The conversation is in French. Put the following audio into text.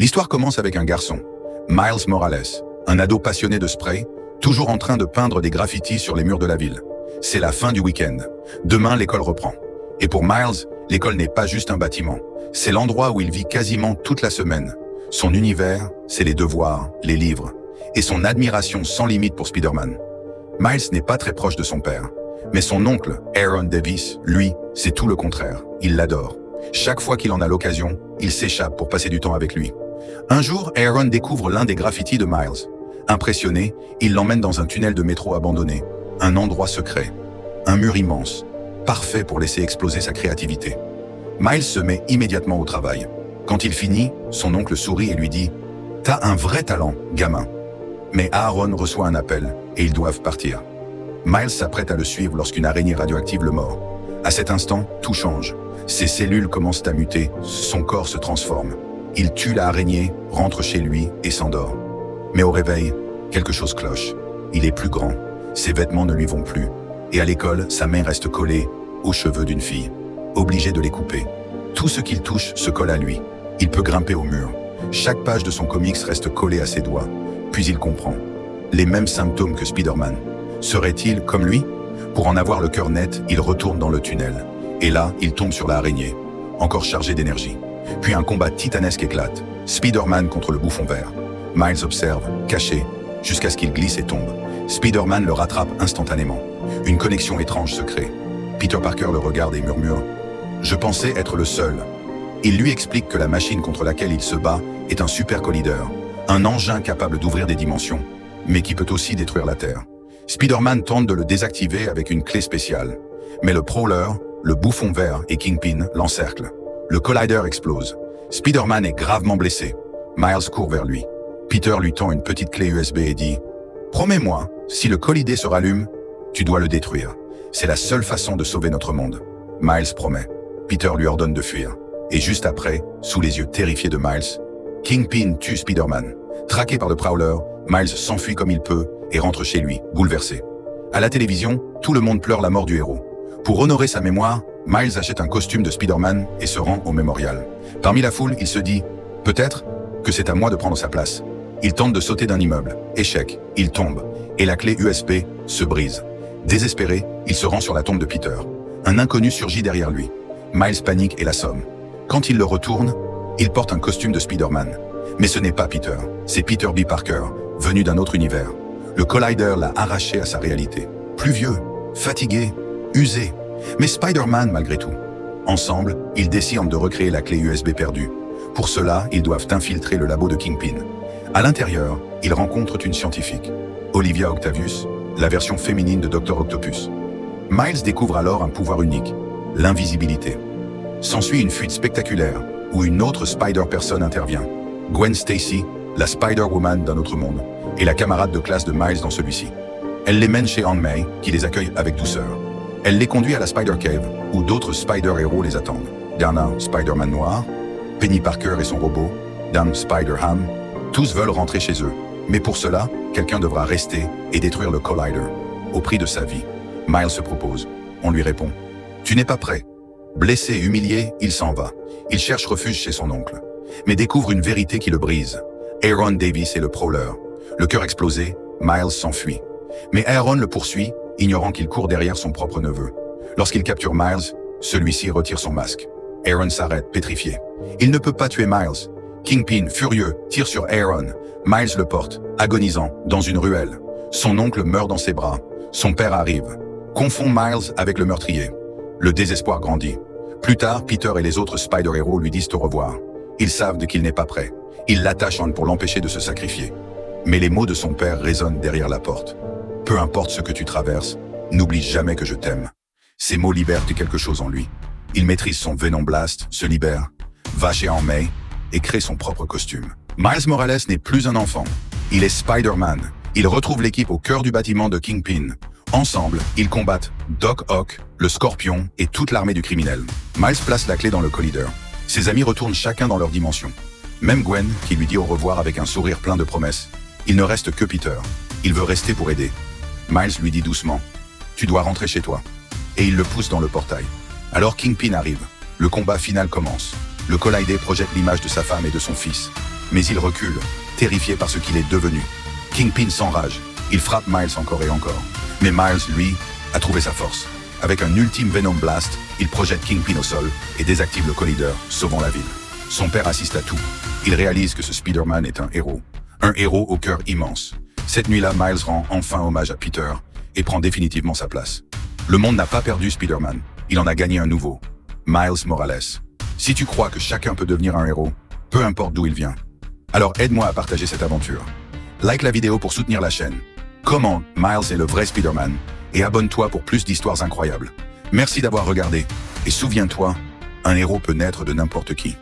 L'histoire commence avec un garçon, Miles Morales, un ado passionné de spray, toujours en train de peindre des graffitis sur les murs de la ville. C'est la fin du week-end. Demain, l'école reprend. Et pour Miles, l'école n'est pas juste un bâtiment. C'est l'endroit où il vit quasiment toute la semaine. Son univers, c'est les devoirs, les livres, et son admiration sans limite pour Spider-Man. Miles n'est pas très proche de son père, mais son oncle, Aaron Davis, lui, c'est tout le contraire. Il l'adore. Chaque fois qu'il en a l'occasion, il s'échappe pour passer du temps avec lui. Un jour, Aaron découvre l'un des graffitis de Miles. Impressionné, il l'emmène dans un tunnel de métro abandonné, un endroit secret, un mur immense, parfait pour laisser exploser sa créativité. Miles se met immédiatement au travail. Quand il finit, son oncle sourit et lui dit « T'as un vrai talent, gamin ». Mais Aaron reçoit un appel et ils doivent partir. Miles s'apprête à le suivre lorsqu'une araignée radioactive le mord. À cet instant, tout change. Ses cellules commencent à muter, son corps se transforme. Il tue la araignée, rentre chez lui et s'endort. Mais au réveil, quelque chose cloche. Il est plus grand, ses vêtements ne lui vont plus. Et à l'école, sa main reste collée aux cheveux d'une fille. Obligé de les couper. Tout ce qu'il touche se colle à lui. Il peut grimper au mur. Chaque page de son comics reste collée à ses doigts. Puis il comprend. Les mêmes symptômes que Spider-Man. Serait-il comme lui? Pour en avoir le cœur net, il retourne dans le tunnel. Et là, il tombe sur la araignée, encore chargée d'énergie. Puis un combat titanesque éclate. Spider-Man contre le bouffon vert. Miles observe, caché, jusqu'à ce qu'il glisse et tombe. Spider-Man le rattrape instantanément. Une connexion étrange se crée. Peter Parker le regarde et murmure « Je pensais être le seul ». Il lui explique que la machine contre laquelle il se bat est un super collideur, un engin capable d'ouvrir des dimensions, mais qui peut aussi détruire la Terre. Spider-Man tente de le désactiver avec une clé spéciale. Mais le Prowler, le bouffon vert et Kingpin l'encerclent. Le collider explose. Spider-Man est gravement blessé. Miles court vers lui. Peter lui tend une petite clé USB et dit « Promets-moi, si le collider se rallume, tu dois le détruire. C'est la seule façon de sauver notre monde. » Miles promet. Peter lui ordonne de fuir. Et juste après, sous les yeux terrifiés de Miles, Kingpin tue Spider-Man. Traqué par le Prowler, Miles s'enfuit comme il peut et rentre chez lui, bouleversé. À la télévision, tout le monde pleure la mort du héros. Pour honorer sa mémoire, Miles achète un costume de Spider-Man et se rend au mémorial. Parmi la foule, il se dit « Peut-être que c'est à moi de prendre sa place ». Il tente de sauter d'un immeuble. Échec, il tombe. Et la clé USB se brise. Désespéré, il se rend sur la tombe de Peter. Un inconnu surgit derrière lui. Miles panique et l'assomme. Quand il le retourne, il porte un costume de Spider-Man. Mais ce n'est pas Peter, c'est Peter B. Parker, venu d'un autre univers. Le Collider l'a arraché à sa réalité. Plus vieux, fatigué, usé. Mais Spider-Man malgré tout. Ensemble, ils décident de recréer la clé USB perdue. Pour cela, ils doivent infiltrer le labo de Kingpin. À l'intérieur, ils rencontrent une scientifique, Olivia Octavius, la version féminine de Dr. Octopus. Miles découvre alors un pouvoir unique, l'invisibilité. S'ensuit une fuite spectaculaire, où une autre Spider-Person intervient. Gwen Stacy, la Spider-Woman d'un autre monde, et la camarade de classe de Miles dans celui-ci. Elle les mène chez Aunt May, qui les accueille avec douceur. Elle les conduit à la Spider-Cave, où d'autres Spider-Héros les attendent. Dana, Spider-Man noir, Penny Parker et son robot, Dan Spider-Ham. Tous veulent rentrer chez eux. Mais pour cela, quelqu'un devra rester et détruire le Collider. Au prix de sa vie, Miles se propose. On lui répond « Tu n'es pas prêt ». Blessé et humilié, il s'en va. Il cherche refuge chez son oncle. Mais découvre une vérité qui le brise. Aaron Davis est le Prowler. Le cœur explosé, Miles s'enfuit. Mais Aaron le poursuit, ignorant qu'il court derrière son propre neveu. Lorsqu'il capture Miles, celui-ci retire son masque. Aaron s'arrête, pétrifié. Il ne peut pas tuer Miles. Kingpin, furieux, tire sur Aaron. Miles le porte, agonisant, dans une ruelle. Son oncle meurt dans ses bras. Son père arrive. Confond Miles avec le meurtrier. Le désespoir grandit. Plus tard, Peter et les autres Spider-Héros lui disent au revoir. Ils savent qu'il n'est pas prêt. Ils l'attachent pour l'empêcher de se sacrifier. Mais les mots de son père résonnent derrière la porte. Peu importe ce que tu traverses, n'oublie jamais que je t'aime. Ces mots libèrent quelque chose en lui. Il maîtrise son Venom Blast, se libère, va chez Aunt May et crée son propre costume. Miles Morales n'est plus un enfant. Il est Spider-Man. Il retrouve l'équipe au cœur du bâtiment de Kingpin. Ensemble, ils combattent Doc Ock, le Scorpion et toute l'armée du criminel. Miles place la clé dans le Collider. Ses amis retournent chacun dans leur dimension. Même Gwen, qui lui dit au revoir avec un sourire plein de promesses. Il ne reste que Peter. Il veut rester pour aider. Miles lui dit doucement « Tu dois rentrer chez toi ». Et il le pousse dans le portail. Alors Kingpin arrive. Le combat final commence. Le Collider projette l'image de sa femme et de son fils. Mais il recule, terrifié par ce qu'il est devenu. Kingpin s'enrage. Il frappe Miles encore et encore. Mais Miles, lui, a trouvé sa force. Avec un ultime Venom Blast, il projette Kingpin au sol et désactive le Collider, sauvant la ville. Son père assiste à tout. Il réalise que ce Spider-Man est un héros. Un héros au cœur immense. Cette nuit-là, Miles rend enfin hommage à Peter et prend définitivement sa place. Le monde n'a pas perdu Spider-Man. Il en a gagné un nouveau. Miles Morales. Si tu crois que chacun peut devenir un héros, peu importe d'où il vient. Alors aide-moi à partager cette aventure. Like la vidéo pour soutenir la chaîne. Commente Miles est le vrai Spider-Man et abonne-toi pour plus d'histoires incroyables. Merci d'avoir regardé et souviens-toi, un héros peut naître de n'importe qui.